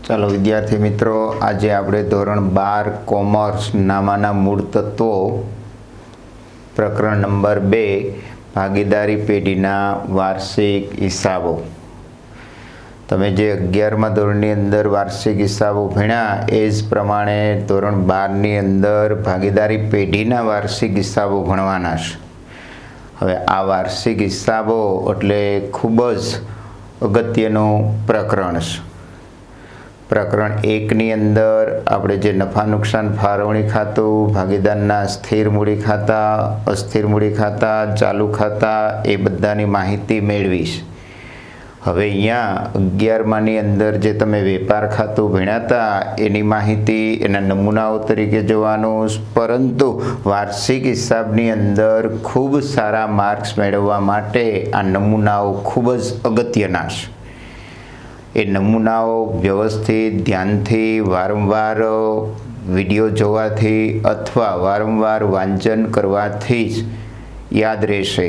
ચાલો વિદ્યાર્થી મિત્રો, આજે આપણે ધોરણ 12 કોમર્સ નામાના મૂળ તત્વો પ્રકરણ નંબર 2 ભાગીદારી પેઢીના વાર્ષિક હિસાબો. તમે જે 11મા ધોરણની અંદર વાર્ષિક હિસાબો ભણ્યા એ જ પ્રમાણે ધોરણ 12ની અંદર ભાગીદારી પેઢીના વાર્ષિક હિસાબો ભણવાના છે. હવે આ વાર્ષિક હિસાબો એટલે ખૂબ જ અગત્યનું પ્રકરણ છે. પ્રકરણ 1ની અંદર આપણે જે નફા નુકસાન ફાળવણી ખાતું, ભાગીદારના સ્થિર મૂડી ખાતા, અસ્થિર મૂડી ખાતા, ચાલુ ખાતા એ બધાની માહિતી મેળવીશ. હવે અહીંયા 11માની અંદર જે તમે વેપાર ખાતું ભણ્યા હતા એની માહિતી એના નમૂનાઓ તરીકે જોવાનું, પરંતુ વાર્ષિક હિસાબની અંદર ખૂબ સારા માર્ક્સ મેળવવા માટે આ નમૂનાઓ ખૂબ જ અગત્યના છે. એ નમૂનાઓ વ્યવસ્થિત ધ્યાનથી વારંવાર વિડીયો જોવાથી અથવા વારંવાર વાંચન કરવાથી જ યાદ રહેશે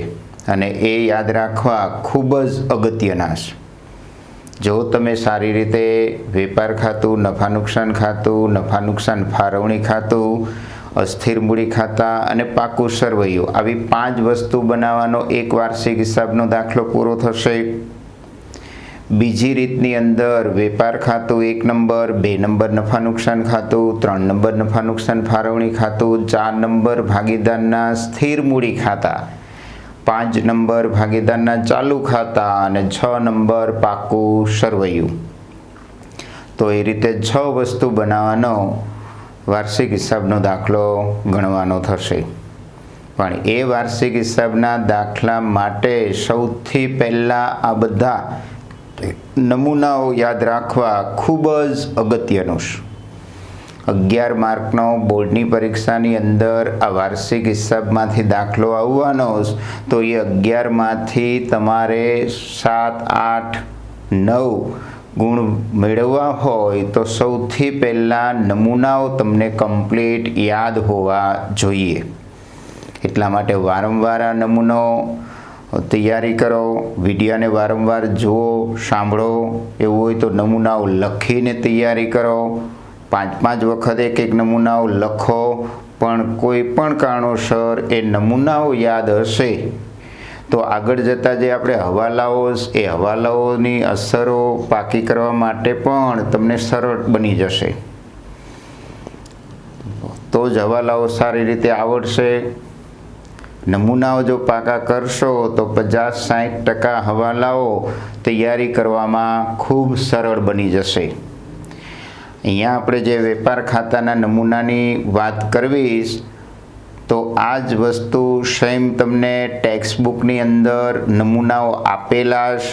અને એ યાદ રાખવા ખૂબ જ અગત્યના છે. જો તમે સારી રીતે વેપાર ખાતું, નફા નુકસાન ખાતું, નફા નુકસાન ફાળવણી ખાતું, અસ્થિર મૂડી ખાતા અને પાકું સરવૈયું આવી 5 વસ્તુ બનાવવાનો એક વાર્ષિક હિસાબનો દાખલો પૂરો થશે. બીજી રીતની અંદર વેપાર ખાતું 1 નંબર, 2 નંબર નફા નુકસાન ખાતું, 3 નંબર નફા નુકસાન ફાળવણી ખાતું, 4 નંબર ભાગીદારના સ્થિર મૂડી ખાતા, 5 નંબર ભાગીદારના ચાલુ ખાતા અને 6 નંબર પાકું સરવૈયું. તો એ રીતે 6 વસ્તુ બનાવવાનો વાર્ષિક હિસાબનો દાખલો ગણવાનો થશે. પણ એ વાર્ષિક હિસાબના દાખલા માટે સૌથી પહેલાં આ બધા નમૂનાઓ યાદ રાખવા ખૂબ જ અગત્યનું છે. 11 માર્કનો બોર્ડની પરીક્ષાની અંદર આ વાર્ષિક હિસાબમાંથી દાખલો આવવાનો તો એ 11માંથી તમારે 7, 8, 9 ગુણ મેળવવા હોય તો સૌથી પહેલાં નમૂનાઓ તમને કમ્પ્લીટ યાદ હોવા જોઈએ. એટલા માટે વારંવાર આ નમૂનો તૈયારી કરો, વિડીયોને વારંવાર જુઓ, સાંભળો. એવું હોય તો નમૂનાઓ લખીને તૈયારી કરો. 5-5 વખત એક નમૂનાઓ લખો, પણ કોઈ પણ કારણોસર એ નમૂનાઓ યાદ હશે તો આગળ જતાં જે આપણે હવાલાઓ એ હવાલાઓની અસરો પાકી કરવા માટે પણ તમને સરળ બની જશે. તો જ હવાલાઓ સારી રીતે આવડશે. નમૂનાઓ જો પાકા કરશો તો 50-60% હવાલાઓ તૈયારી કરવામાં ખૂબ સરળ બની જશે. અહીંયા આપણે જે વેપાર ખાતાના નમૂનાની વાત કરવીશ તો આ જ વસ્તુ સેમ તમને ટેક્સ્ટ બુકની અંદર નમૂનાઓ આપેલા છે.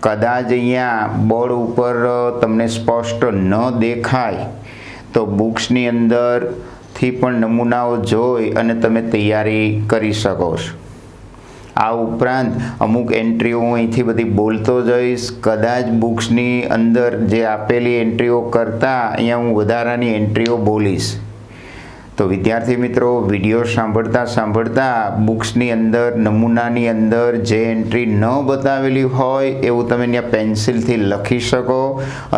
કદાચ અહીંયા બોર્ડ ઉપર તમને સ્પષ્ટ ન દેખાય તો બુક્સની અંદર થી પણ નમૂનાઓ જોઈ અને તમે તૈયારી કરી શકો છો. આ ઉપરાંત અમુક એન્ટ્રીઓ હું અહીંથી બધી બોલતો જઈશ. કદાચ બુક્સની અંદર જે આપેલી એન્ટ્રીઓ કરતાં અહીંયા હું વધારાની એન્ટ્રીઓ બોલીશ. તો વિદ્યાર્થી મિત્રો, વિડીયો સાંભળતા બુક્સની અંદર નમૂનાની અંદર જે એન્ટ્રી ન બતાવેલી હોય એવું તમે ત્યાં પેન્સિલથી લખી શકો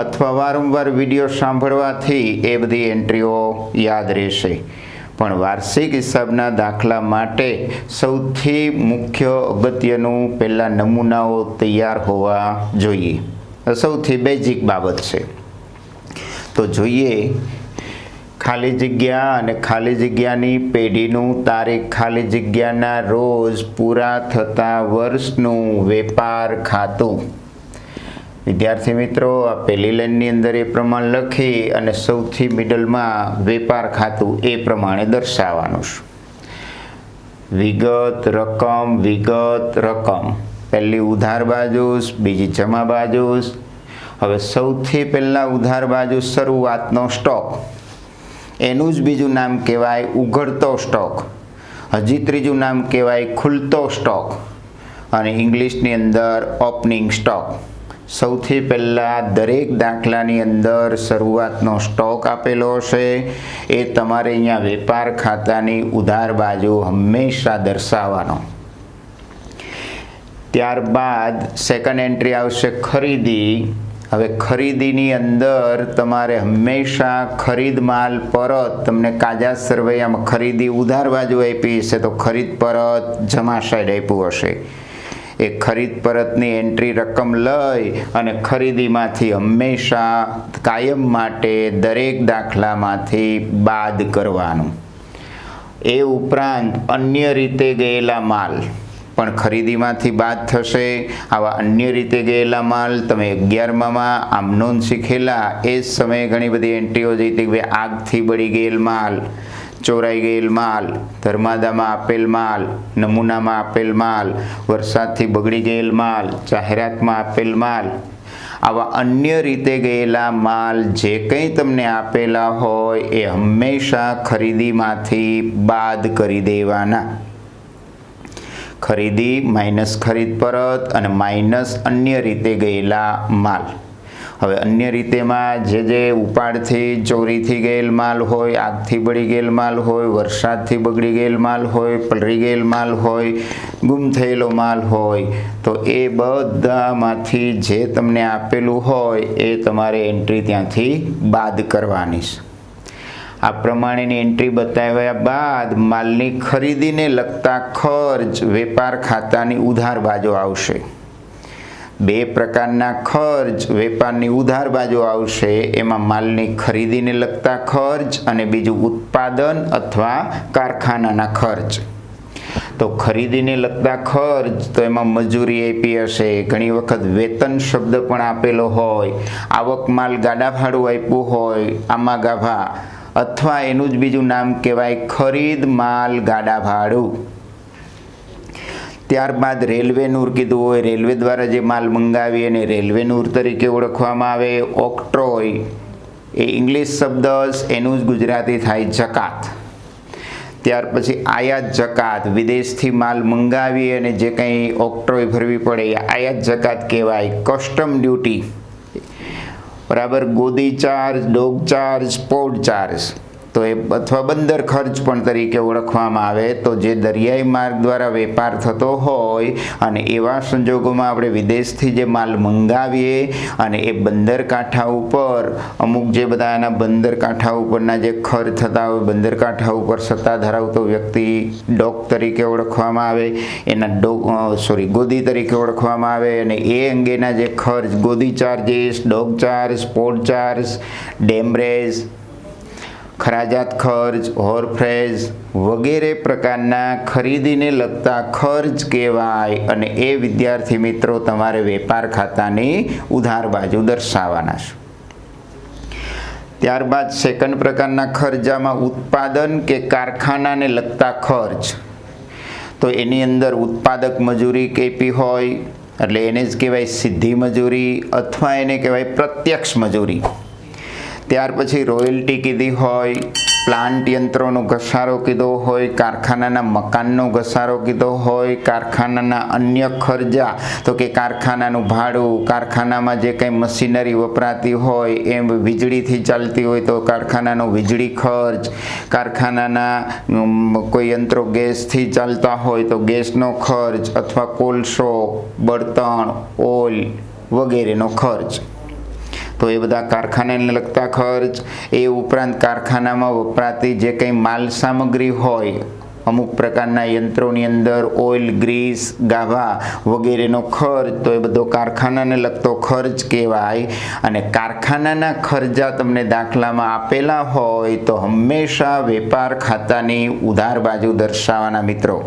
અથવા વારંવાર વિડીયો સાંભળવાથી એ બધી એન્ટ્રીઓ યાદ રહેશે. પણ વાર્ષિક હિસાબના દાખલા માટે સૌથી મુખ્ય અગત્યનું પહેલાં નમૂનાઓ તૈયાર હોવા જોઈએ. સૌથી બેઝિક બાબત છે. તો જોઈએ ખાલી જગ્યા અને ખાલી જગ્યાની પેઢીનું તારીખ ખાલી જગ્યાના રોજ પૂરા થતા વર્ષનું વેપાર ખાતું. વિદ્યાર્થી મિત્રો, આ પહેલી લાઈનની અંદર એ પ્રમાણે લખી અને સૌથી મિડલમાં વેપાર ખાતું એ પ્રમાણે દર્શાવવાનું છે. વિગત રકમ, વિગત રકમ. પહેલી ઉધાર બાજુ, બીજી જમા બાજુ. હવે સૌથી પહેલાં ઉધાર બાજુ શરૂઆતનો સ્ટોક, એનું જ બીજું નામ કહેવાય ઉઘડતો સ્ટોક. હજી ત્રીજું નામ કહેવાય ખુલતો સ્ટોક અને ઇંગ્લિશની અંદર ઓપનિંગ સ્ટોક. સૌથી પહેલાં દરેક દાખલાની અંદર શરૂઆતનો સ્ટોક આપેલો હશે. એ તમારે અહીંયા વેપાર ખાતાની ઉધાર બાજુ હંમેશા દર્શાવવાનો. ત્યારબાદ સેકન્ડ એન્ટ્રી આવશે ખરીદી હવે ખરીદીની અંદર તમારે હંમેશા ખરીદ માલ પરત તમને કાજા સરવૈયામાં ખરીદી ઉધાર બાજુ આપી હશે તો ખરીદ પરત જમા સાઈડ આપ્યું હશે. એ ખરીદ પરતની એન્ટ્રી રકમ લઈ અને ખરીદીમાંથી હંમેશા કાયમ માટે દરેક દાખલામાંથી બાદ કરવાનું. એ ઉપરાંત અન્ય રીતે ગયેલા માલ પણ ખરીદીમાંથી બાદ થશે. આવા અન્ય રીતે ગયેલા માલ તમે 11માં આમ નોંધ શીખેલા એ જ સમયે ઘણી બધી એન્ટ્રીઓ જઈ હતી કે આગથી બળી ગયેલ માલ, ચોરાઈ ગયેલ માલ, ધર્માદામાં આપેલ માલ, નમૂનામાં આપેલ માલ, વરસાદથી બગડી ગયેલ માલ, જાહેરાતમાં આપેલ માલ. આવા અન્ય રીતે ગયેલા માલ જે કંઈ તમને આપેલા હોય એ હંમેશા ખરીદીમાંથી બાદ કરી દેવાના. ખરીદી માઇનસ ખરીદ પરત અને માઇનસ અન્ય રીતે ગયેલા માલ. હવે અન્ય રીતેમાં જે ઉપાડથી ચોરીથી ગયેલ માલ હોય, આગથી બળી ગયેલ માલ હોય, વરસાદથી બગડી ગયેલ માલ હોય, પલળી ગયેલ માલ હોય, ગુમ થયેલો માલ હોય, તો એ બધામાંથી જે તમને આપેલું હોય એ તમારે એન્ટ્રી ત્યાંથી બાદ કરવાની છે. આ પ્રમાણેની એન્ટ્રી બતાવ્યા બાદ માલની ખરીદીને લગતા ખર્ચ વેપાર ખાતાની ઉધાર બાજુ આવશે. બે પ્રકારના ખર્ચ વેપારની ઉધાર બાજુ આવશે. એમાં માલની ખરીદીને લગતા ખર્ચ અને બીજું ઉત્પાદન અથવા કારખાનાના ખર્ચ. તો ખરીદીને લગતા ખર્ચ તો એમાં મજૂરી આપી હશે, ઘણી વખત વેતન શબ્દ પણ આપેલો હોય, આવક માલ ગાડા ભાડું આપ્યું હોય આમાં ગાભા, અથવા એનું જ બીજું નામ કહેવાય ખરીદ માલ ગાડા ભાડું. ત્યારબાદ રેલવે નૂર કીધું હોય, રેલવે દ્વારા જે માલ મંગાવી અને રેલવે નૂર તરીકે ઓળખવામાં આવે. ઓક્ટ્રોય એ ઇંગ્લિશ શબ્દ, એનું જ ગુજરાતી થાય જકાત. ત્યાર પછી આયાત જકાત, વિદેશથી માલ મંગાવી અને જે કંઈ ઓક્ટ્રોય ભરવી પડે એ આયાત જકાત કહેવાય. કસ્ટમ ડ્યુટી બરાબર, ગોદી charge, dock charge, port charge, તો એ અથવા બંદર ખર્ચ પણ તરીકે ઓળખવામાં આવે. તો જે દરિયાઈ માર્ગ દ્વારા વેપાર થતો હોય અને એવા સંજોગોમાં આપણે વિદેશથી જે માલ મંગાવીએ અને એ બંદર કાંઠા ઉપર અમુક જે બધા એના બંદર કાંઠા ઉપરના જે ખર્ચ થતા હોય, બંદર કાંઠા ઉપર સત્તા ધરાવતો વ્યક્તિ ડોક તરીકે ઓળખવામાં આવે, એના ગોદી તરીકે ઓળખવામાં આવે. અને એ અંગેના જે ખર્ચ ગોદી charges, dock charge, port charge, demurrage, ખરાજાત ખર્ચ, હોરફ્રેજ વગેરે પ્રકારના ખરીદીને લગતા ખર્ચ કહેવાય. અને એ વિદ્યાર્થી મિત્રો તમારે વેપાર ખાતાની ઉધાર બાજુ દર્શાવવાના છે. ત્યારબાદ સેકન્ડ પ્રકારના ખર્ચામાં ઉત્પાદન કે કારખાનાને લગતા ખર્ચ. તો એની અંદર ઉત્પાદક મજૂરી કેપી હોય એટલે એને જ કહેવાય સીધી મજૂરી અથવા એને કહેવાય પ્રત્યક્ષ મજૂરી. ત્યાર પછી રોયલ્ટી કીધી હોય, પ્લાન્ટ યંત્રોનો ઘસારો કીધો હોય, કારખાનાના મકાનનો ઘસારો કીધો હોય, કારખાનાના અન્ય ખર્ચા તો કે કારખાનાનું ભાડું, કારખાનામાં જે કંઈ મશીનરી વપરાતી હોય એમ વીજળીથી ચાલતી હોય તો કારખાનાનો વીજળી ખર્ચ, કારખાનાના કોઈ યંત્રો ગેસથી ચાલતા હોય તો ગેસનો ખર્ચ અથવા કોલસો, બળતણ, ઓઇલ વગેરેનો ખર્ચ. તો એ બધા કારખાનાને લગતા ખર્ચ. એ ઉપરાંત કારખાનામાં વપરાતી જે કંઈ માલ સામગ્રી હોય, અમુક પ્રકારના યંત્રોની અંદર ઓઇલ, ગ્રીસ, ગાભા વગેરેનો ખર્ચ, તો એ બધો કારખાનાને લગતો ખર્ચ કહેવાય. અને કારખાનાના ખર્ચા તમને દાખલામાં આપેલા હોય તો હંમેશા વેપાર ખાતાની ઉધાર બાજુ દર્શાવવાના મિત્રો.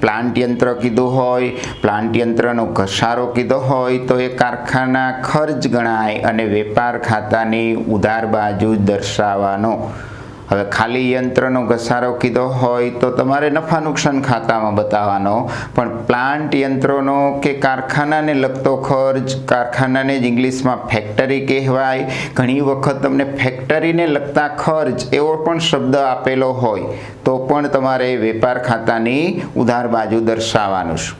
પ્લાન્ટ યંત્ર કીધું હોય, પ્લાન્ટ યંત્રનો ઘસારો કીધો હોય તો એ કારખાના ખર્ચ ગણાય અને વેપાર ખાતાની ઉધાર બાજુ દર્શાવવાનો. હવે ખાલી યંત્રનો ઘસારો કીધો હોય તો તમારે નફા નુકસાન ખાતામાં બતાવવાનો. પણ પ્લાન્ટ યંત્રોનો કે કારખાનાને લગતો ખર્ચ, કારખાનાને જ ઇંગ્લિશમાં ફેક્ટરી કહેવાય. ઘણી વખત તમને ફેક્ટરીને લગતા ખર્ચ એવો પણ શબ્દ આપેલો હોય તો પણ તમારે વેપાર ખાતાની ઉધાર બાજુ દર્શાવવાનું છે.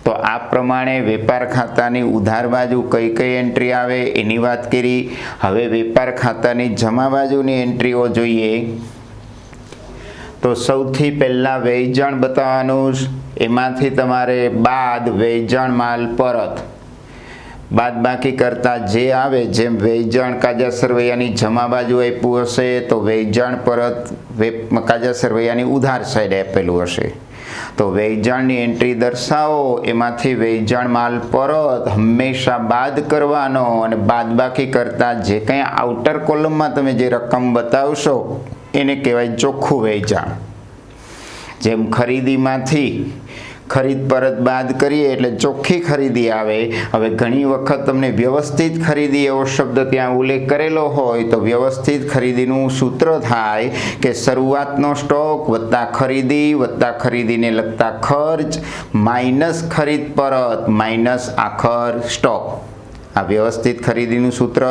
તો આ પ્રમાણે વેપાર ખાતાની ઉધાર બાજુ કઈ કઈ એન્ટ્રી આવે એની વાત કરી. હવે વેપાર ખાતાની જમા બાજુની એન્ટ્રીઓ જોઈએ. તો સૌથી પહેલાં વેચાણ બતાવવાનું. એમાંથી તમારે બાદ વેચાણ માલ પરત. બાદબાકી કરતા જે આવે, જેમ વેચાણ કાજા સરવૈયાની જમા બાજુ આપ્યું હશે તો વેચાણ પરત કાજા સરવૈયાની ઉધાર સાઈડ આપેલું હશે તો વેચાણની એન્ટ્રી દર્શાવો, એમાંથી વેચાણ માલ પરત હંમેશા બાદ કરવાનો અને બાદબાકી કરતા જે કંઈ આઉટર કોલમમાં તમે જે રકમ બતાવશો એને કહેવાય ચોખ્ખું વેચાણ. જેમ ખરીદીમાંથી ખરીદ પરત બાદ કરીએ એટલે ચોખ્ખી ખરીદી આવે. હવે ઘણી વખત તમને વ્યવસ્થિત ખરીદી એવો શબ્દ ત્યાં ઉલ્લેખ કરેલો હોય તો વ્યવસ્થિત ખરીદીનું સૂત્ર થાય કે શરૂઆતનો સ્ટોક વત્તા ખરીદી વત્તા ખરીદીને લગતા ખર્ચ માઇનસ ખરીદ પરત માઇનસ આખર સ્ટોક. આ વ્યવસ્થિત ખરીદીનું સૂત્ર.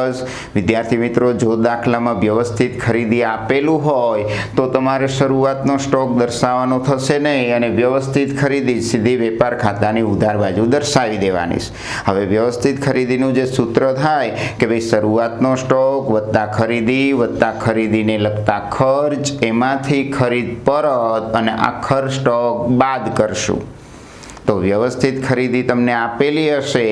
વિદ્યાર્થી મિત્રો, જો દાખલામાં વ્યવસ્થિત ખરીદી આપેલું હોય તો તમારે શરૂઆતનો સ્ટોક દર્શાવવાનો થશે નહીં અને વ્યવસ્થિત ખરીદી સીધી વેપાર ખાતાની ઉધાર બાજુ દર્શાવી દેવાની. હવે વ્યવસ્થિત ખરીદીનું જે સૂત્ર થાય કે ભાઈ શરૂઆતનો સ્ટોક વત્તા ખરીદી વત્તા ખરીદીને લગતા ખર્ચ, એમાંથી ખરીદ પરત અને આખર સ્ટોક બાદ કરશું. તો વ્યવસ્થિત ખરીદી તમને આપેલી હશે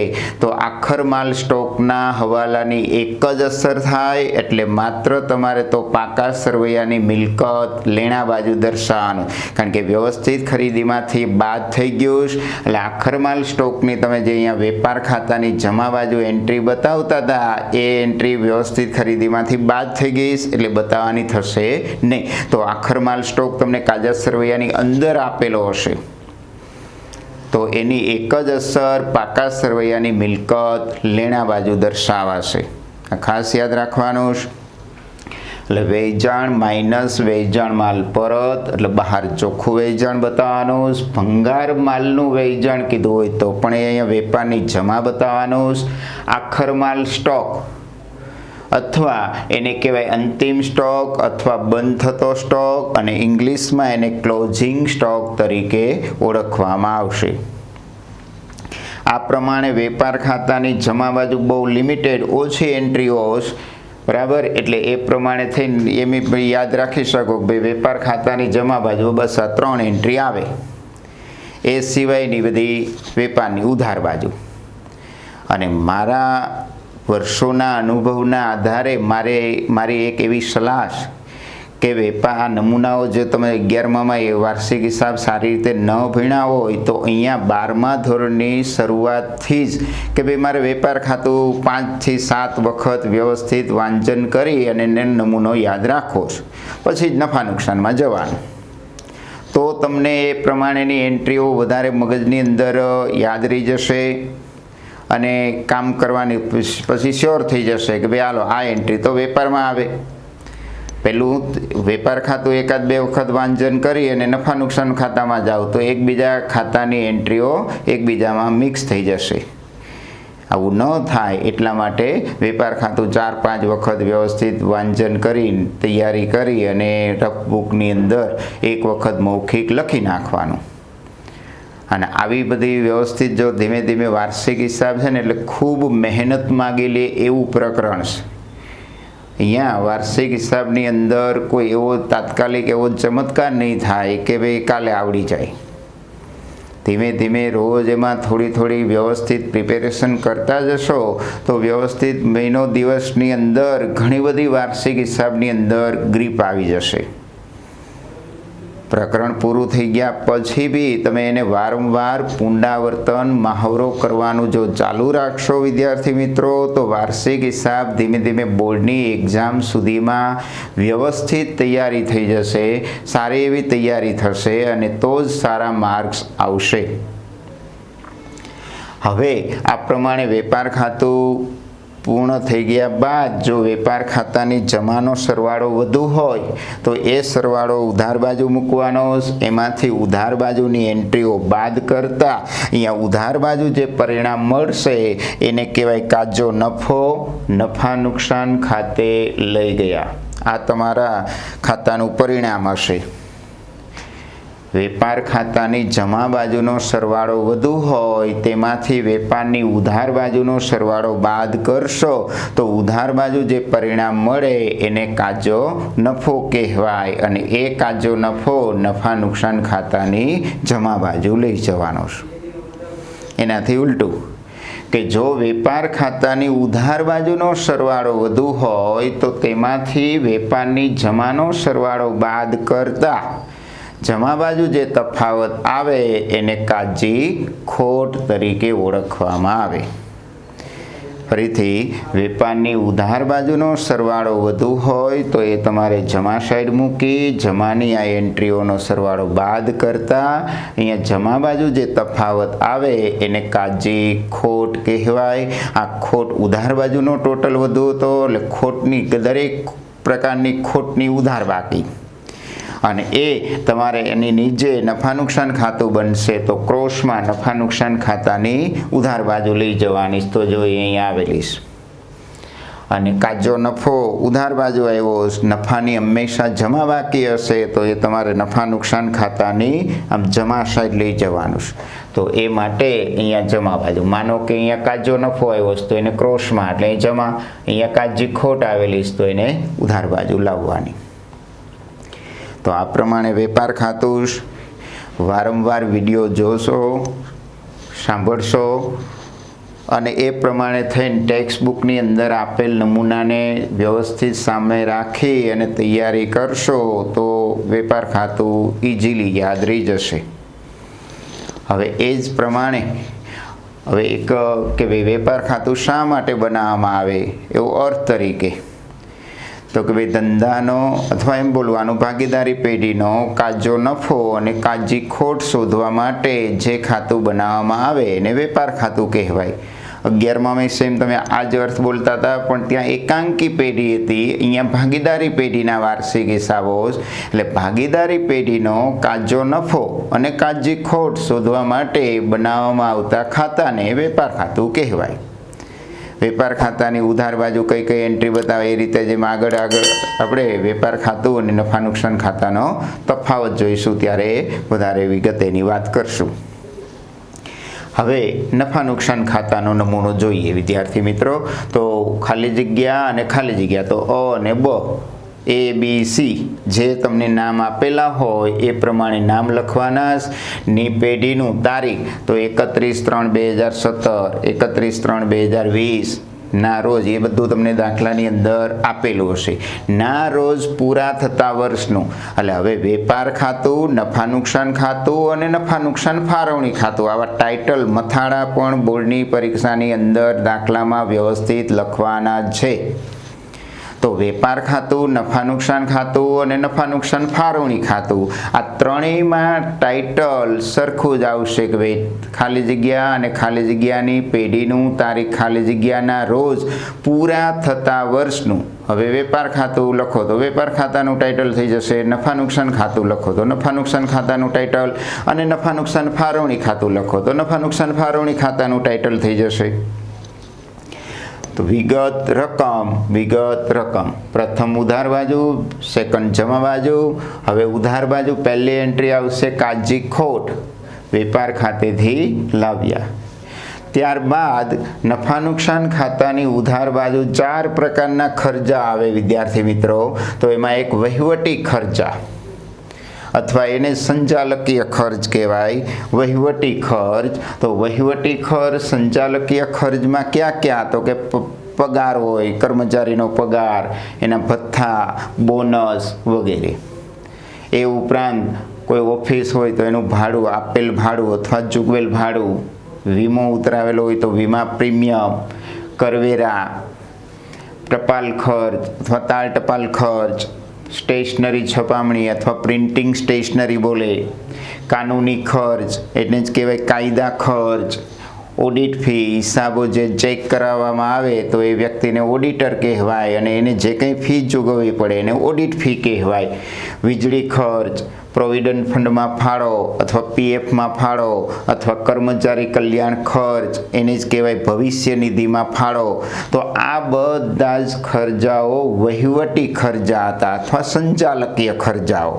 તો આખર માલ સ્ટોકના હવાલાની એક જ અસર થાય, એટલે માત્ર તમારે તો પાકા સરવૈયાની મિલકત લેણા બાજુ દર્શાવવાનું, કારણ કે વ્યવસ્થિત ખરીદીમાંથી બાદ થઈ ગયું. એટલે આખર માલ સ્ટોકની તમે જે અહીંયા વેપાર ખાતાની જમા બાજુ એન્ટ્રી બતાવતા હતા એ એન્ટ્રી વ્યવસ્થિત ખરીદીમાંથી બાદ થઈ ગઈ એટલે બતાવવાની થશે નહીં. તો આખર માલ સ્ટોક તમને કાજા સરવૈયાની અંદર આપેલો હશે તો એની એક જ અસર પાકા સરવૈયાની મિલકત લેણા બાજુ દર્શાવાશે. આ ખાસ યાદ રાખવાનું. એટલે વેચાણ માઇનસ વેચાણ માલ પરત એટલે બહાર ચોખ્ખું વેચાણ બતાવવાનું. ભંગાર માલનું વેચાણ કીધું હોય તો પણ એ અહીંયા વેપારની જમા બતાવવાનું. આખર માલ સ્ટોક અથવા એને કહેવાય અંતિમ સ્ટોક અથવા બંધ થતો સ્ટોક અને ઇંગ્લિશમાં એને ક્લોઝિંગ સ્ટોક તરીકે ઓળખવામાં આવશે. આ પ્રમાણે વેપાર ખાતાની જમા બાજુ બહુ લિમિટેડ ઓછી એન્ટ્રીઓ, બરાબર. એટલે એ પ્રમાણે થઈને એમ યાદ રાખી શકો કે ભાઈ વેપાર ખાતાની જમા બાજુ બસ આ 3 એન્ટ્રી આવે. એ સિવાયની બધી વેપારની ઉધાર બાજુ. અને મારા વર્ષોના અનુભવના આધારે મારી એક એવી સલાહ કે વેપાર નમૂનાઓ જે તમે 11માં એ વાર્ષિક હિસાબ સારી રીતે ન ભણ્યા હોય તો અહીંયા 12મા ધોરણની શરૂઆતથી જ કે ભાઈ મારે વેપાર ખાતું 5 થી 7 વખત વ્યવસ્થિત વાંચન કરી અને એને નમૂનો યાદ રાખો છો, પછી જ નફા નુકસાનમાં જવાનું. તો તમને એ પ્રમાણેની એન્ટ્રીઓ વધારે મગજની અંદર યાદ રહી જશે અને કામ કરવાની પછી શ્યોર થઈ જશે કે ભાઈ હાલો આ એન્ટ્રી તો વેપારમાં આવે. પેલું વેપાર ખાતું 1-2 વખત વાંચન કરી અને નફા નુકસાન ખાતામાં જાઓ તો એકબીજા ખાતાની એન્ટ્રીઓ એકબીજામાં મિક્સ થઈ જશે. આવું ન થાય એટલા માટે વેપાર ખાતું 4-5 વખત વ્યવસ્થિત વાંચન કરી તૈયારી કરી અને રફ બુકની અંદર એક વખત મૌખિક લખી નાખવાનું. અને આવી બધી વ્યવસ્થિત જો ધીમે ધીમે વાર્ષિક હિસાબ છે ને એટલે ખૂબ મહેનત માગી લે એવું પ્રકરણ છે. અહીંયા વાર્ષિક હિસાબની અંદર કોઈ એવો તાત્કાલિક એવો ચમત્કાર નહીં થાય કે ભાઈ કાલે આવડી જાય. ધીમે ધીમે રોજ એમાં થોડી વ્યવસ્થિત પ્રિપેરેશન કરતા જશો તો વ્યવસ્થિત મહિનો દિવસની અંદર ઘણી બધી વાર્ષિક હિસાબની અંદર ગ્રીપ આવી જશે. પ્રકરણ પૂરું થઈ ગયા પછી બી તમે એને વારંવાર પુનરાવર્તન મહાવરો કરવાનું જો ચાલુ રાખશો વિદ્યાર્થી મિત્રો તો વાર્ષિક હિસાબ ધીમે ધીમે બોર્ડની એક્ઝામ સુધીમાં વ્યવસ્થિત તૈયારી થઈ જશે, સારી એવી તૈયારી થશે અને તો જ સારા માર્ક્સ આવશે. હવે આ પ્રમાણે વેપાર ખાતું પૂર્ણ થઈ ગયા બાદ જો વેપાર ખાતાની જમાનો સરવાળો વધુ હોય તો એ સરવાળો ઉધાર બાજુ મૂકવાનો. એમાંથી ઉધાર બાજુની એન્ટ્રીઓ બાદ કરતા અહીંયા ઉધાર બાજુ જે પરિણામ મળશે એને કહેવાય કાચો નફો. નફા નુકસાન ખાતે લઈ ગયા. આ તમારા ખાતાનું પરિણામ હશે. વેપાર ખાતાની જમા બાજુનો સરવાળો વધુ હોય તેમાંથી વેપારની ઉધાર બાજુનો સરવાળો બાદ કરશો તો ઉધાર બાજુ જે પરિણામ મળે એને કાચો નફો કહેવાય અને એ કાચો નફો નફા નુકસાન ખાતાની જમા બાજુ લઈ જવાનો છે. એનાથી ઉલટું કે જો વેપાર ખાતાની ઉધાર બાજુનો સરવાળો વધુ હોય તો તેમાંથી વેપારની જમાનો સરવાળો બાદ કરતા જમા બાજુ જે તફાવત આવે એને કાજી ખોટ તરીકે ઓળખવામાં આવે. ફરીથી, વેપારની ઉધાર બાજુનો સરવાળો વધુ હોય તો એ તમારે જમા સાઈડ મૂકી જમાની આ એન્ટ્રીઓનો સરવાળો બાદ કરતા અહીંયા જમા બાજુ જે તફાવત આવે એને કાજી ખોટ કહેવાય. આ ખોટ ઉધાર બાજુનો ટોટલ વધુ હતો એટલે ખોટની દરેક પ્રકારની ખોટની ઉધાર બાકી, અને એ તમારે એની નીચે નફા નુકસાન ખાતું બનશે તો ક્રોસમાં નફા નુકસાન ખાતાની ઉધાર બાજુ લઈ જવાની. તો જો અહીં આવેલી છે અને કાચો નફો ઉધાર બાજુ આવ્યો, નફાની હંમેશા જમા બાકી હશે તો એ તમારે નફા નુકસાન ખાતાની આમ જમા સાઈડ લઈ જવાનું છે. તો એ માટે અહીંયા જમા બાજુ, માનો કે અહીંયા કાચો નફો આવ્યો છે તો એને ક્રોસમાં એટલે જમા, અહીંયા કાચી ખોટ આવેલી છે તો એને ઉધાર બાજુ લાવવાની. તો આ પ્રમાણે વેપાર ખાતું વારંવાર વિડીયો જોશો, સાંભળશો અને એ પ્રમાણે થઈને ટેક્સ્ટ બુકની અંદર આપેલ નમૂનાને વ્યવસ્થિત સામે રાખી અને તૈયારી કરશો તો વેપાર ખાતું ઇઝીલી યાદ રહી જશે. હવે એ જ પ્રમાણે હવે એક કે ભાઈ વેપાર ખાતું શા માટે બનાવવામાં આવે એવો અર્થ તરીકે તો કે ભાઈ ધંધાનો અથવા એમ બોલવાનું ભાગીદારી પેઢીનો કાચો નફો અને કાચી ખોટ શોધવા માટે જે ખાતું બનાવવામાં આવે એને વેપાર ખાતું કહેવાય. 11માં સેમ તમે આ જ અર્થ બોલતા હતા પણ ત્યાં એકાંકી પેઢી હતી, અહીંયા ભાગીદારી પેઢીના વાર્ષિક હિસાબો એટલે ભાગીદારી પેઢીનો કાચો નફો અને કાચી ખોટ શોધવા માટે બનાવવામાં આવતા ખાતાને વેપાર ખાતું કહેવાય. વેપાર ખાતાની ઉધાર બાજુ કઈ કઈ એન્ટ્રી બતાવે એ રીતે જેમ આગળ આપણે વેપાર ખાતું અને નફા નુકસાન ખાતાનો તફાવત જોઈશું ત્યારે વધારે વિગતેની વાત કરશું. હવે નફા નુકસાન ખાતાનો નમૂનો જોઈએ વિદ્યાર્થી મિત્રો. તો ખાલી જગ્યા અને ખાલી જગ્યા તો અ અને બ ABC જે તમને નામ આપેલા હોય એ પ્રમાણે નામ લખવાના. ની પેઢીનું તારીખ તો 31/3/2017, 31/3/2020 ના રોજ, એ બધું તમને દાખલાની અંદર આપેલું હશે. ના રોજ પૂરા થતા વર્ષનું એટલે હવે વેપાર ખાતું, નફા નુકસાન ખાતું અને નફા નુકસાન ફાળવણી ખાતું આવા ટાઇટલ મથાળા પણ બોર્ડની પરીક્ષાની અંદર દાખલામાં વ્યવસ્થિત લખવાના છે. તો વેપાર ખાતું, નફા નુકસાન ખાતું અને નફા નુકસાન ફાળવણી ખાતું આ ત્રણેયમાં ટાઇટલ સરખું જ આવશે કે ભાઈ ખાલી જગ્યા અને ખાલી જગ્યાની પેઢીનું તારીખ ખાલી જગ્યાના રોજ પૂરા થતા વર્ષનું. હવે વેપાર ખાતું લખો તો વેપાર ખાતાનું ટાઇટલ થઈ જશે, નફા નુકસાન ખાતું લખો તો નફા નુકસાન ખાતાનું ટાઇટલ, અને નફા નુકસાન ફાળવણી ખાતું લખો તો નફા નુકસાન ફાળવણી ખાતાનું ટાઇટલ થઈ જશે. તો વિગત રકમ પ્રથમ ઉધાર બાજુ, સેકન્ડ જમા બાજુ. હવે ઉધાર બાજુ પહેલી એન્ટ્રી આવશે કાચી ખોટ, વેપાર ખાતેથી લાવ્યા. ત્યારબાદ નફા નુકસાન ખાતાની ઉધાર બાજુ 4 પ્રકારના ખર્ચા આવે વિદ્યાર્થી મિત્રો. તો એમાં એક વહીવટી ખર્ચા અથવા એને સંચાલકીય ખર્ચ કહેવાય. વહીવટી ખર્ચ, તો વહીવટી ખર્ચ સંચાલકીય ખર્ચમાં ક્યાં તો કે પગાર હોય, કર્મચારીનો પગાર, એના ભથ્થા, બોનસ વગેરે. એ ઉપરાંત કોઈ ઓફિસ હોય તો એનું ભાડું, આપેલ ભાડું અથવા ચૂકવેલ ભાડું, વીમો ઉતરાવેલો હોય તો વીમા પ્રીમિયમ, કરવેરા, ટપાલ ખર્ચ અથવા તાળ ટપાલ ખર્ચ, સ્ટેશનરી છપામણી અથવા પ્રિન્ટિંગ સ્ટેશનરી બોલે, કાનૂની ખર્ચ એટલે જ કહેવાય કાયદા ખર્ચ, ઓડિટ ફી, હિસાબો જે ચેક કરાવવામાં આવે તો એ વ્યક્તિને ઓડિટર કહેવાય અને એને જે કંઈ ફી ચૂકવવી પડે એને ઓડિટ ફી કહેવાય. વીજળી ખર્ચ, પ્રોવિડન્ટ ફંડમાં ફાળો અથવા PFમાં ફાળો અથવા કર્મચારી કલ્યાણ ખર્ચ એને જ કહેવાય ભવિષ્ય નિધિમાં ફાળો. તો આ બધા જ ખર્ચાઓ વહીવટી ખર્ચા હતા અથવા સંચાલકીય ખર્ચાઓ.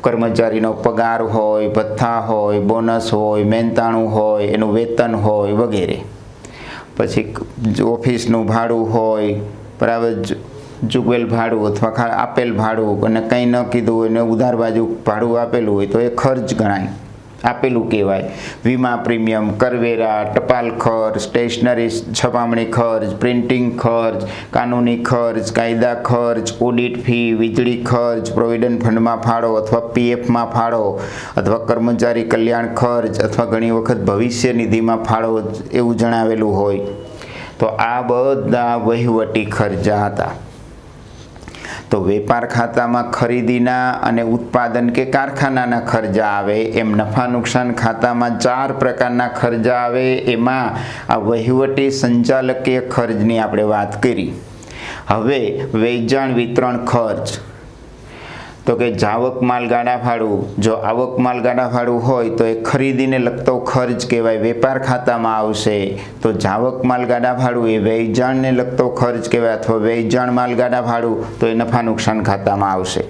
કર્મચારીનો પગાર હોય, ભથ્થા હોય, બોનસ હોય, મહેનતાણું હોય, એનું વેતન હોય વગેરે. પછી ઓફિસનું ભાડું હોય, બરાબર, ચૂકવેલ ભાડું અથવા આપેલ ભાડું અને કંઈ ન કીધું હોય ને ઉધાર બાજુ ભાડું આપેલું હોય તો એ ખર્ચ ગણાય. આપેલું કહેવાય. વીમા પ્રીમિયમ, કરવેરા, ટપાલ ખર્ચ, સ્ટેશનરી છપામણી ખર્ચ, પ્રિન્ટિંગ ખર્ચ, કાનૂની ખર્ચ, કાયદા ખર્ચ, ઓડિટ ફી, વીજળી ખર્ચ, પ્રોવિડન્ટ ફંડમાં ફાળો અથવા પીએફમાં ફાળો અથવા કર્મચારી કલ્યાણ ખર્ચ અથવા ઘણી વખત ભવિષ્ય નિધિમાં ફાળો એવું જણાવેલું હોય. તો આ બધા વહીવટી ખર્ચા હતા. તો વેપાર ખાતામાં ખરીદીના અને ઉત્પાદન કે કારખાનાના ખર્ચા આવે, એમ નફા નુકસાન ખાતામાં 4 પ્રકારના ખર્ચા આવે. એમાં આ વહીવટી સંચાલકીય ખર્ચની આપણે વાત કરી. હવે વેચાણ વિતરણ ખર્ચ, તો કે જાવક માલગાડા ભાડું. જો આવક માલગાડા ભાડું હોય તો એ ખરીદીને લગતો ખર્ચ કહેવાય, વેપાર ખાતામાં આવશે. તો જાવક માલગાડા ભાડું એ વેચાણને લગતો ખર્ચ કહેવાય અથવા વેચાણ માલગાડા ભાડું તો એ નફા નુકસાન ખાતામાં આવશે.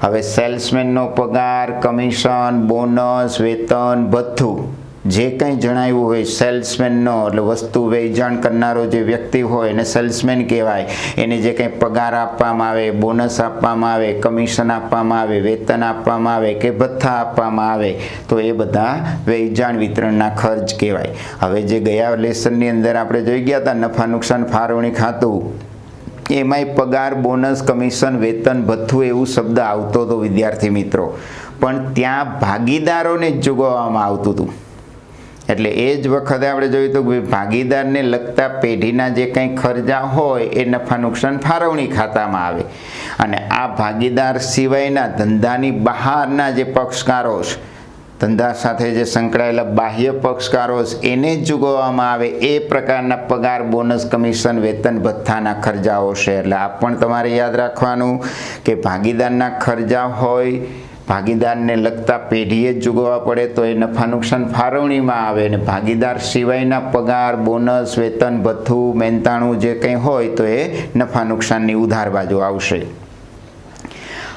હવે સેલ્સમેનનો પગાર, કમિશન, બોનસ, વેતન, ભથ્થું જે કંઈ જણાવ્યું હોય સેલ્સમેનનો, એટલે વસ્તુ વેચાણ કરનારો જે વ્યક્તિ હોય એને સેલ્સમેન કહેવાય. એને જે કંઈ પગાર આપવામાં આવે, બોનસ આપવામાં આવે, કમિશન આપવામાં આવે, વેતન આપવામાં આવે કે ભથ્થા આપવામાં આવે તો એ બધા વેચાણ વિતરણના ખર્ચ કહેવાય. હવે જે ગયા લેસનની અંદર આપણે જોઈ ગયા હતા નફા નુકસાન ફાળવણી ખાતું, એમાંય પગાર, બોનસ, કમિશન, વેતન, ભથ્થું એવું શબ્દ આવતો હતો વિદ્યાર્થી મિત્રો, પણ ત્યાં ભાગીદારોને જ ચૂકવવામાં આવતું હતું. એટલે એ જ વખતે આપણે જોયું હતું કે ભાગીદારને લગતા પેઢીના જે કંઈ ખર્ચા હોય એ નફા નુકસાન ફાળવણી ખાતામાં આવે. અને આ ભાગીદાર સિવાયના ધંધાની બહારના જે પક્ષકારો છે, ધંધા સાથે જે સંકળાયેલા બાહ્ય પક્ષકારો છે, એને જ ચૂકવવામાં આવે એ પ્રકારના પગાર, બોનસ, કમિશન, વેતન, ભથ્થાના ખર્ચાઓ છે. એટલે આ પણ તમારે યાદ રાખવાનું કે ભાગીદારના ખર્ચા હોય, ભાગીદારને લગતા પેઢીએ જ ચૂકવવા પડે તો એ નફા નુકસાન ફાળવણીમાં આવે. અને ભાગીદાર સિવાયના પગાર, બોનસ, વેતન, ભથ્થું, મહેનતાણું જે કંઈ હોય તો એ નફા નુકસાનની ઉધાર બાજુ આવશે.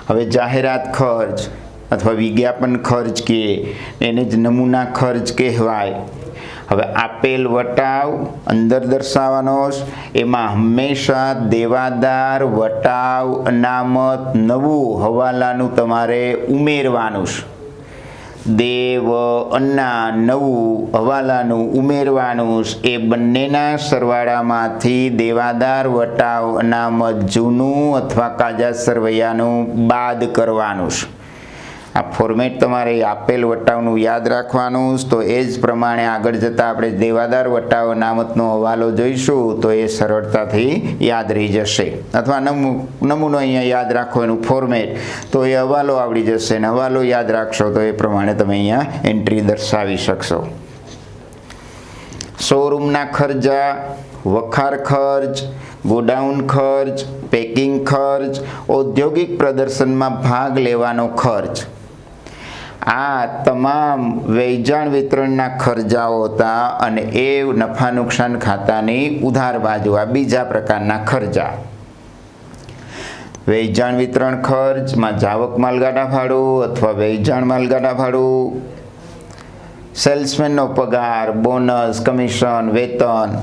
હવે જાહેરાત ખર્ચ અથવા વિજ્ઞાપન ખર્ચ કહીએ, એને જ નમૂના ખર્ચ કહેવાય. હવે આપેલ વટાવ અંદર દર્શાવવાનો, એમાં હંમેશા દેવાદાર, વટાવ, અનામત, નવું હવાલાનું તમારે ઉમેરવાનું. દેવ, અન્ના, નવું હવાલાનું ઉમેરવાનું. એ બંનેના સરવાળામાંથી દેવાદાર, વટાવ, અનામત, જૂનું અથવા કાજા સરવૈયાનું બાદ કરવાનું. આ ફોર્મેટ તમારે આપેલ વટાવનું યાદ રાખવાનું. તો એ જ પ્રમાણે આગળ જતાં આપણે દેવાદાર, વટાવ, અનામતનો હવાલો જોઈશું તો એ સરળતાથી યાદ રહી જશે. અથવા નમૂનો અહીંયા યાદ રાખો એનું ફોર્મેટ, તો એ હવાલો આવડી જશે. અને હવાલો યાદ રાખશો તો એ પ્રમાણે તમે અહીંયા એન્ટ્રી દર્શાવી શકશો. શોરૂમના ખર્ચા, વખાર ખર્ચ, ગોડાઉન ખર્ચ, પેકિંગ ખર્ચ, ઔદ્યોગિક પ્રદર્શનમાં ભાગ લેવાનો ખર્ચ, આ તમામ વેચાણ વિતરણના ખર્ચાઓ હતા. અને એ નફા નુકસાન ખાતાની ઉધાર બાજુ આ બીજા પ્રકારના ખર્ચા. વેચાણ વિતરણ ખર્ચમાં જાવક માલગાડા ભાડું અથવા વેચાણ માલગાડા ભાડું, સેલ્સમેનનો પગાર, બોનસ, કમિશન, વેતન,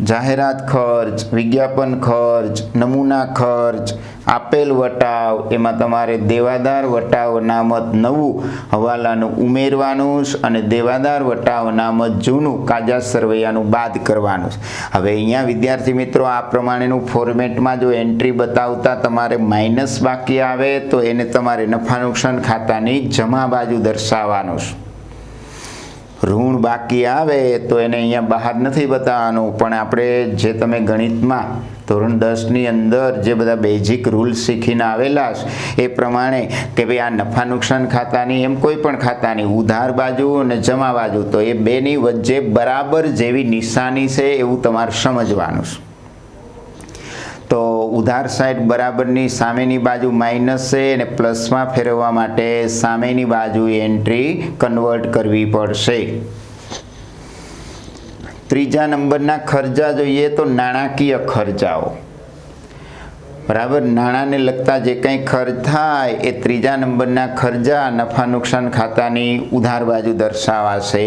જાહેરાત ખર્ચ, વિજ્ઞાપન ખર્ચ, નમૂના ખર્ચ, આપેલ વટાવ, એમાં તમારે દેવાદાર, વટાવ, અનામત, નવું હવાલાનું ઉમેરવાનું અને દેવાદાર, વટાવ, અનામત, જૂનું કાજા સરવૈયાનું બાદ કરવાનું. હવે અહીંયા વિદ્યાર્થી મિત્રો આ પ્રમાણેનું ફોર્મેટમાં જો એન્ટ્રી બતાવતા તમારે માઇનસ બાકી આવે તો એને તમારે નફા નુકસાન ખાતાની જમા બાજુ દર્શાવવાનું. ઋણ બાકી આવે તો એને અહીંયા બહાર નથી બતાવવાનું, પણ આપણે જે તમે ગણિતમાં ધોરણ 10ની અંદર જે બધા બેઝિક રૂલ્સ શીખીને આવેલા એ પ્રમાણે કે ભાઈ આ નફા નુકસાન ખાતાની એમ કોઈ પણ ખાતાની ઉધાર બાજુ અને જમા બાજુ તો એ બેની વચ્ચે બરાબર જેવી નિશાની છે એવું તમારે સમજવાનું. તો ઉધાર સાઈડ બરાબરની સામેની બાજુ માઇનસ છે અને પ્લસમાં ફેરવવા માટે સામેની બાજુ એન્ટ્રી કન્વર્ટ કરવી પડશે. ત્રીજા નંબરના ખર્ચા જોઈએ તો નાણાકીય ખર્ચાઓ. બરાબર, નાણાંને લગતા જે કંઈ ખર્ચ થાય એ ત્રીજા નંબરના ખર્ચા નફા નુકસાન ખાતાની ઉધાર બાજુ દર્શાવાશે.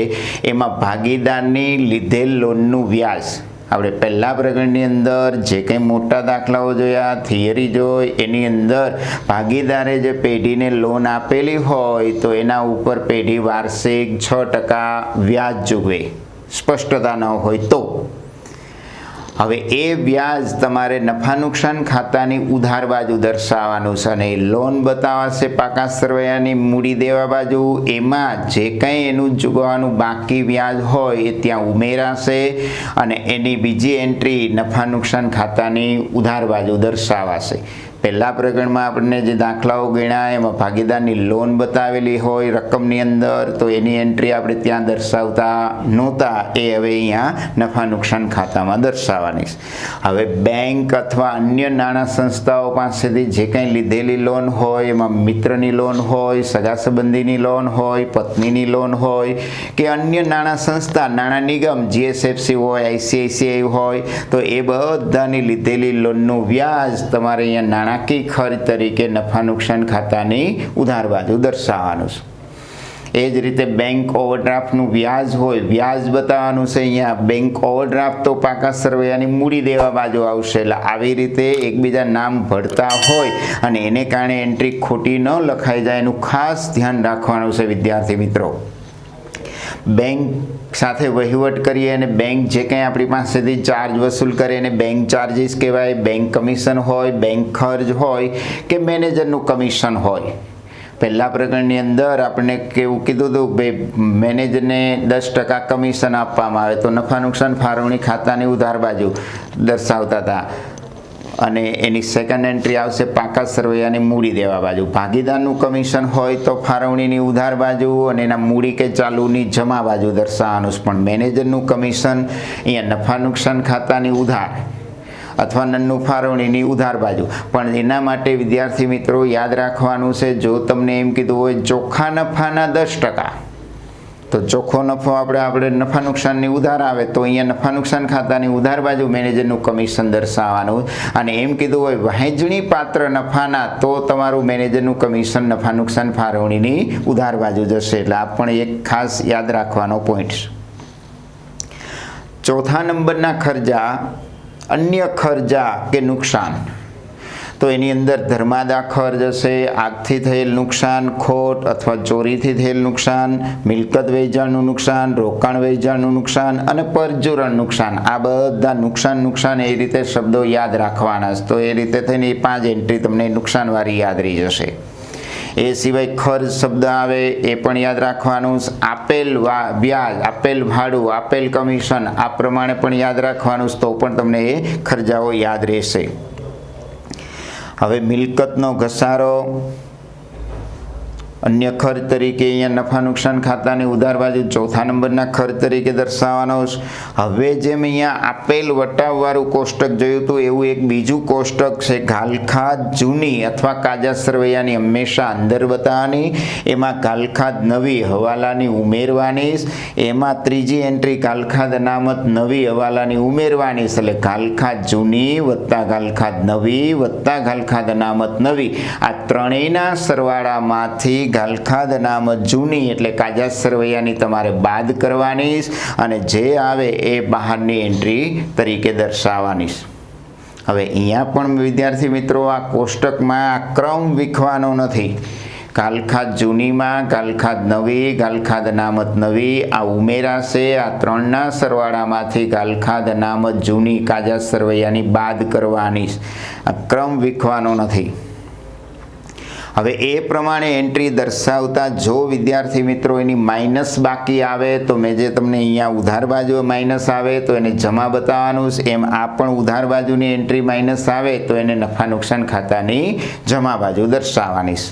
એમાં ભાગીદારની લીધેલ લોનનું વ્યાજ. આપણે પહેલા પ્રકરણની અંદર જે કંઈ મોટા દાખલાઓ જોયા, થિયરી જોઈ, એની અંદર ભાગીદારે જે પેઢીને લોન આપેલી હોય તો એના ઉપર પેઢી વાર્ષિક 6% વ્યાજ ચૂકવે, સ્પષ્ટતા ન હોય તો. હવે એ વ્યાજ તમારે નફા નુકસાન ખાતાની ઉધાર બાજુ દર્શાવવાનું છે અને લોન બતાવશે પાકા સરવૈયાની મૂડી દેવા બાજુ. એમાં જે કંઈ એનું ચૂકવવાનું બાકી વ્યાજ હોય એ ત્યાં ઉમેરાશે અને એની બીજી એન્ટ્રી નફા નુકસાન ખાતાની ઉધાર બાજુ દર્શાવાશે. પહેલા પ્રકરણમાં આપણને જે દાખલાઓ ગણ્યા એમાં ભાગીદારની લોન બતાવેલી હોય રકમની અંદર, તો એની એન્ટ્રી આપણે ત્યાં દર્શાવતા નહોતા, એ હવે અહીંયા નફા નુકસાન ખાતામાં દર્શાવવાની છે. હવે બેંક અથવા અન્ય નાણાં સંસ્થાઓ પાસેથી જે કંઈ લીધેલી લોન હોય, એમાં મિત્રની લોન હોય, સગા સંબંધીની લોન હોય, પત્નીની લોન હોય કે અન્ય નાણાં સંસ્થા, નાણાં નિગમ, GSFC હોય, ICICI હોય, તો એ બધાની લીધેલી લોનનું વ્યાજ તમારે અહીંયા નાણાકીય ખર્ચ તરીકે નફા નુકસાન ખાતાની ઉધાર બાજુ દર્શાવવાનું છે. એ જ રીતે બેંક ઓવરડ્રાફ્ટનું વ્યાજ હોય, વ્યાજ બતાવવાનું છે અહીંયા. બેંક ઓવરડ્રાફ્ટ તો પાકા સરવૈયાની મૂડી દેવા બાજુ આવશે. એટલે આવી રીતે એકબીજા નામ ભળતા હોય અને એને કારણે એન્ટ્રી ખોટી ન લખાઈ જાય એનું ખાસ ધ્યાન રાખવાનું છે વિદ્યાર્થી મિત્રો. બેંક સાથે વહીવટ કરીએ અને બેંક જે કંઈ આપણી પાસેથી ચાર્જ વસૂલ કરે એને બેંક ચાર્જીસ કહેવાય. બેંક કમિશન હોય, બેંક ખર્ચ હોય કે મેનેજરનું કમિશન હોય. પહેલા પ્રકરણની અંદર આપણે કેવું કીધું હતું કે મેનેજરને 10% કમિશન આપવામાં આવે તો નફા નુકસાન ફાળવણી ખાતાની ઉધાર બાજુ દર્શાવતા હતા અને એની સેકન્ડ એન્ટ્રી આવશે પાકા સરવૈયાની મૂડી દેવા બાજુ. ભાગીદારનું કમિશન હોય તો ફાળવણીની ઉધાર બાજુ અને એના મૂડી કે ચાલુની જમા બાજુ દર્શાવવાનું. પણ મેનેજરનું કમિશન અહીંયા નફા નુકસાન ખાતાની ઉધાર અથવા નન્નું ફાળવણીની ઉધાર બાજુ. પણ એના માટે વિદ્યાર્થી મિત્રો યાદ રાખવાનું છે, જો તમને એમ કીધું હોય ચોખ્ખા નફાના 10%, તો ચોખ્ખો નફો આપણે નફા નુકસાનની ઉધાર આવે તો અહીંયા નફા નુકસાન ખાતાની ઉધાર બાજુ મેનેજરનું કમિશન દર્શાવવાનું. અને એમ કીધું હોય વહેંચણી પાત્ર નફાના તો તમારું મેનેજરનું કમિશન નફા નુકસાન ફાળવણીની ઉધાર બાજુ જશે. એટલે આ પણ એક ખાસ યાદ રાખવાનો પોઈન્ટ છે. ચોથા નંબરના ખર્ચા, અન્ય ખર્ચા કે નુકસાન, તો એની અંદર ધર્માદા ખર્ચ હશે, આગથી થયેલ નુકસાન, ખોટ અથવા ચોરીથી થયેલ નુકસાન, મિલકત વેચાણનું નુકસાન, રોકાણ વેચાણનું નુકસાન અને પરચુરણ નુકસાન. આ બધા નુકસાન એ રીતે શબ્દો યાદ રાખવાના છે. તો એ રીતે થઈને 5 એન્ટ્રી તમને નુકસાનવાળી યાદ રહી જશે. એ સિવાય ખર્ચ શબ્દ આવે એ પણ યાદ રાખવાનું. આપેલ વ્યાજ, આપેલ ભાડું, આપેલ કમિશન, આ પ્રમાણે પણ યાદ રાખવાનું, તો પણ તમને એ ખર્ચાઓ યાદ રહેશે. હવે મિલકતનો ઘસારો અન્ય ખર્ચ તરીકે અહીંયા નફા નુકસાન ખાતાની ઉધાર બાજુ ચોથા નંબરના ખર્ચ તરીકે દર્શાવવાનો છે. હવે જેમ અહીંયા આપેલ વટાવવાળું કોષ્ટક જોયું હતું એવું એક બીજું કોષ્ટક છે, ઘાલખાદ જૂની અથવા કાજા સરવૈયાની હંમેશા અંદર બતાવવાની. એમાં ઘાલખાદ નવી હવાલાની ઉમેરવાની. એમાં ત્રીજી એન્ટ્રી ઘાલખાદ અનામત નવી હવાલાની ઉમેરવાની. એટલે ઘાલખાદ જૂની વત્તા ઘાલખાદ નવી વત્તા ઘાલખાદ અનામત નવી, આ ત્રણેયના સરવાળામાંથી ઘાલખાદ અનામત જૂની એટલે કાજા સરવૈયાની તમારે બાદ કરવાની અને જે આવે એ બહારની એન્ટ્રી તરીકે દર્શાવવાની. હવે અહીંયા પણ વિદ્યાર્થી મિત્રો આ કોષ્ટકમાં આ ક્રમ વિખવાનો નથી. ઘાલખાદ જૂનીમાં ઘાલખાદ નવી, ઘાલખાદ અનામત નવી આ ઉમેરાશે. આ ત્રણના સરવાળામાંથી ઘાલખાદ અનામત જૂની કાજા સરવૈયાની બાદ કરવાની. આ ક્રમ વિખવાનો નથી. હવે એ પ્રમાણે એન્ટ્રી દર્શાવતા જો વિદ્યાર્થી મિત્રો એની માઇનસ બાકી આવે તો મેં જે તમને અહીંયા ઉધાર બાજુ માઇનસ આવે તો એને જમા બતાવવાનું. એમ આ પણ ઉધાર બાજુની એન્ટ્રી માઇનસ આવે તો એને નફા નુકસાન ખાતાની જમા બાજુ દર્શાવવાની.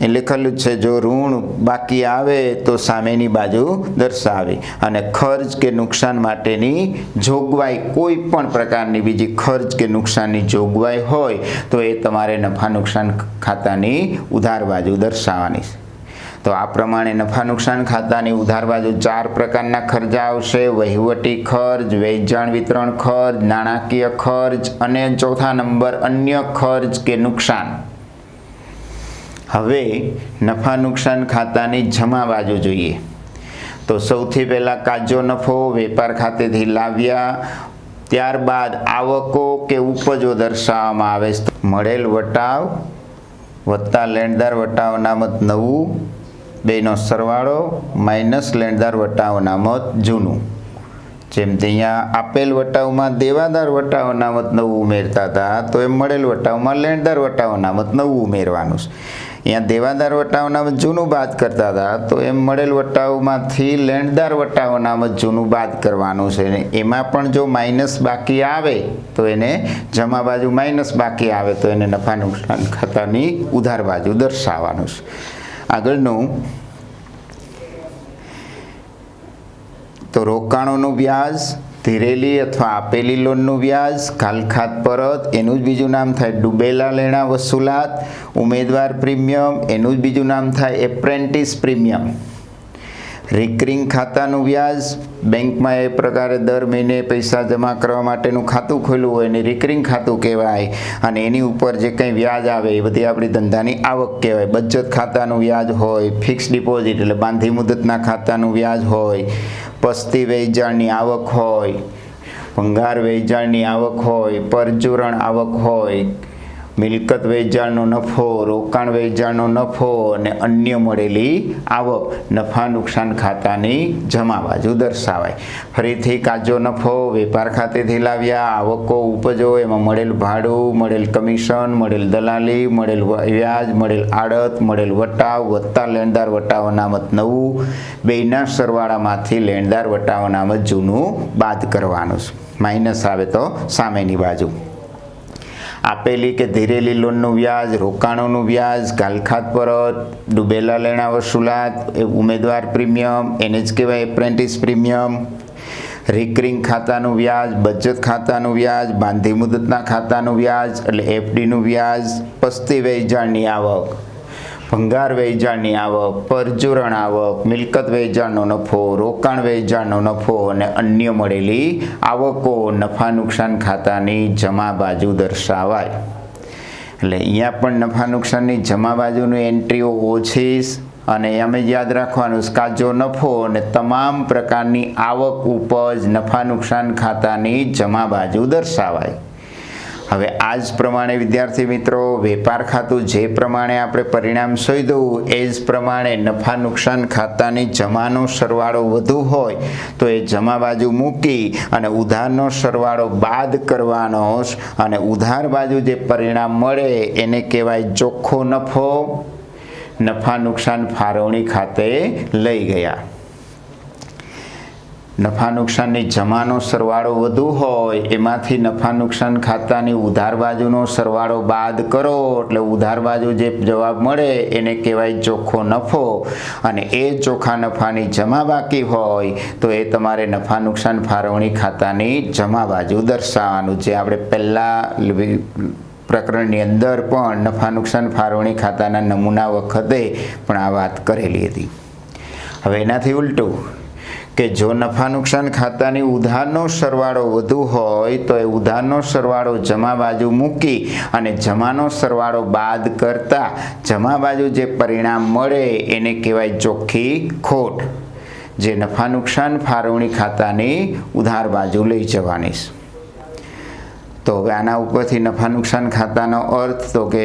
એ લખેલું છે, જો ઋણ બાકી આવે તો સામેની બાજુ દર્શાવી. અને ખર્ચ કે નુકસાન માટેની જોગવાઈ, કોઈ પણ પ્રકારની બીજી ખર્ચ કે નુકસાનની જોગવાઈ હોય તો એ તમારે નફા નુકસાન ખાતાની ઉધાર બાજુ દર્શાવવાની. તો આ પ્રમાણે નફા નુકસાન ખાતાની ઉધાર બાજુ 4 પ્રકારના ખર્ચા આવશે: વહીવટી ખર્ચ, વેચાણ વિતરણ ખર્ચ, નાણાકીય ખર્ચ અને ચોથા નંબર અન્ય ખર્ચ કે નુકસાન. હવે નફા નુકસાન ખાતાની જમા બાજુ જોઈએ તો સૌથી પહેલાં કાચો નફો વેપાર ખાતેથી લાવ્યા, ત્યારબાદ આવકો કે ઉપજો દર્શાવવામાં આવે છે. મળેલ વટાવ વત્તા લેણદાર વટાવ અનામત નવું, બેનો સરવાળો માઇનસ લેણદાર વટાવ અનામત જૂનું. જેમ તે અહીંયા આપેલ વટાવમાં દેવાદાર વટાવ અનામત નવું ઉમેરતા હતા, તો એમ મળેલ વટાવમાં લેણદાર વટાવ અનામત નવું ઉમેરવાનું છે. અહીંયા દેવાદાર વટાવ અનામત જૂનું બાદ કરતા હતા, તો એમ મળેલ વટાવમાંથી લેણદાર વટાવ અનામત જૂનું બાદ કરવાનું છે. એમાં પણ જો માઇનસ બાકી આવે તો એને જમા બાજુ માઇનસ બાકી આવે તો એને નફા નુકસાન ખાતાની ઉધાર બાજુ દર્શાવવાનું છે. આગળનું તો રોકાણોનું વ્યાજ, ધીરેલી અથવા આપેલી લોનનું વ્યાજ, કાલખાત પરત એનું જ બીજું નામ થાય ડૂબેલા લેણા વસૂલાત, ઉમેદવાર પ્રીમિયમ એનું જ બીજું નામ થાય એપ્રેન્ટિસ પ્રીમિયમ, રિકરિંગ ખાતાનું વ્યાજ, બેંકમાં એ પ્રકારે દર મહિને પૈસા જમા કરવા માટેનું ખાતું ખોલ્યું હોય એને રિકરિંગ ખાતું કહેવાય, અને એની ઉપર જે કંઈ વ્યાજ આવે એ બધી આપણી ધંધાની આવક કહેવાય. બચત ખાતાનું વ્યાજ હોય, ફિક્સ ડિપોઝિટ એટલે બાંધી મુદતના ખાતાનું વ્યાજ હોય, પસ્તી વેચાણની આવક હોય, ભંગાર વેચાણની આવક હોય, પરચુરણ આવક હોય, મિલકત વેચાણનો નફો, રોકાણ વેચાણનો નફો અને અન્ય મળેલી આવક નફા નુકસાન ખાતાની જમા બાજુ દર્શાવાય. ફરીથી કાચો નફો વેપાર ખાતેથી લાવ્યા, આવકો ઉપજો એમાં મળેલ ભાડું, મળેલ કમિશન, મળેલ દલાલી, મળેલ વ્યાજ, મળેલ આડત, મળેલ વટાવ વત્તા લેણદાર વટાવ અનામત નવું, બેયના સરવાળામાંથી લેણદાર વટાવ અનામત જૂનું બાદ કરવાનું છે. માઇનસ આવે તો સામેની બાજુ. આપેલી કે ધીરેલી લોનનું વ્યાજ, રોકાણોનું વ્યાજ, કાલખાત પરત, ડૂબેલા લેણા વસૂલાત, ઉમેદવાર પ્રીમિયમ એને જ કહેવાય એપ્રેન્ટિસ પ્રીમિયમ, રિકરિંગ ખાતાનું વ્યાજ, બચત ખાતાનું વ્યાજ, બાંધી મુદતના ખાતાનું વ્યાજ એટલે એફડીનું વ્યાજ, પસ્તી વેચાણની આવક, ભંગાર વેચાણની આવક, પરચુરણ આવક, મિલકત વેચાણનો નફો, રોકાણ વેચાણનો નફો અને અન્ય મળેલી આવકો નફા નુકસાન ખાતાની જમા બાજુ દર્શાવાય. એટલે અહીંયા પણ નફા નુકસાનની જમા બાજુની એન્ટ્રીઓ ઓછી અને અમે યાદ રાખવાનું કાચો નફો અને તમામ પ્રકારની આવક ઉપજ નફા નુકસાન ખાતાની જમા બાજુ દર્શાવાય. હવે આ જ પ્રમાણે વિદ્યાર્થી મિત્રો વેપાર ખાતું જે પ્રમાણે આપણે પરિણામ શોધ્યું એ જ પ્રમાણે નફા નુકસાન ખાતાની જમાનો સરવાળો વધુ હોય તો એ જમા બાજુ મૂકી અને ઉધારનો સરવાળો બાદ કરવાનો, અને ઉધાર બાજુ જે પરિણામ મળે એને કહેવાય ચોખ્ખો નફો. નફા નુકસાન ફાળવણી ખાતે લઈ ગયા. નફા નુકસાનની જમાનો સરવાળો વધુ હોય એમાંથી નફા નુકસાન ખાતાની ઉધાર બાજુનો સરવાળો બાદ કરો એટલે ઉધાર બાજુ જે જવાબ મળે એને કહેવાય ચોખ્ખો નફો, અને એ ચોખ્ખા નફાની જમા બાકી હોય તો એ તમારે નફા નુકસાન ફાળવણી ખાતાની જમા બાજુ દર્શાવવાનું, જે આપણે પહેલાં પ્રકરણની અંદર પણ નફા નુકસાન ફાળવણી ખાતાના નમૂના વખતે પણ આ વાત કરેલી હતી. હવે એનાથી ઉલટું કે જો નફા નુકસાન ખાતાની ઉધારનો સરવાળો વધુ હોય તો એ ઉધારનો સરવાળો જમા બાજુ મૂકી અને જમાનો સરવાળો બાદ કરતા જમા બાજુ જે પરિણામ મળે એને કહેવાય ચોખ્ખી ખોટ, જે નફા નુકસાન ફાળવણી ખાતાની ઉધાર બાજુ લઈ જવાની. તો હવે આના ઉપરથી નફા નુકસાન ખાતાનો અર્થ તો કે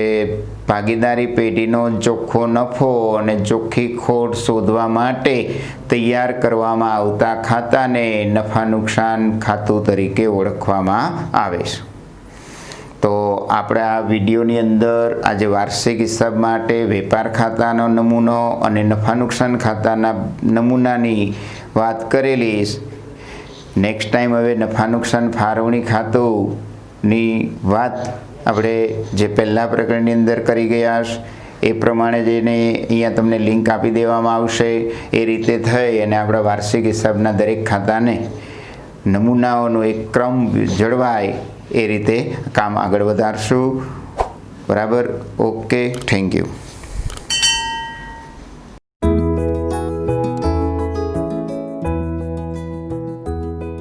ભાગીદારી પેઢીનો ચોખ્ખો નફો અને ચોખ્ખી ખોટ શોધવા માટે તૈયાર કરવામાં આવતા ખાતાને નફા નુકસાન ખાતું તરીકે ઓળખવામાં આવે છે. તો આપણે આ વિડીયોની અંદર આજે વાર્ષિક હિસાબ માટે વેપાર ખાતાનો નમૂનો અને નફા નુકસાન ખાતાના નમૂનાની વાત કરેલી. નેક્સ્ટ ટાઈમ હવે નફા નુકસાન ફાળવણી ખાતુંની વાત આપણે જે પહેલા પ્રકરણની અંદર કરી ગયા એ પ્રમાણે જઈને અહીંયા તમને લિંક આપી દેવામાં આવશે. એ રીતે થઈ અને આપણા વાર્ષિક હિસાબના દરેક ખાતાને નમૂનાઓનો એક ક્રમ જળવાય એ રીતે કામ આગળ વધારશું. બરાબર? Okay, thank you.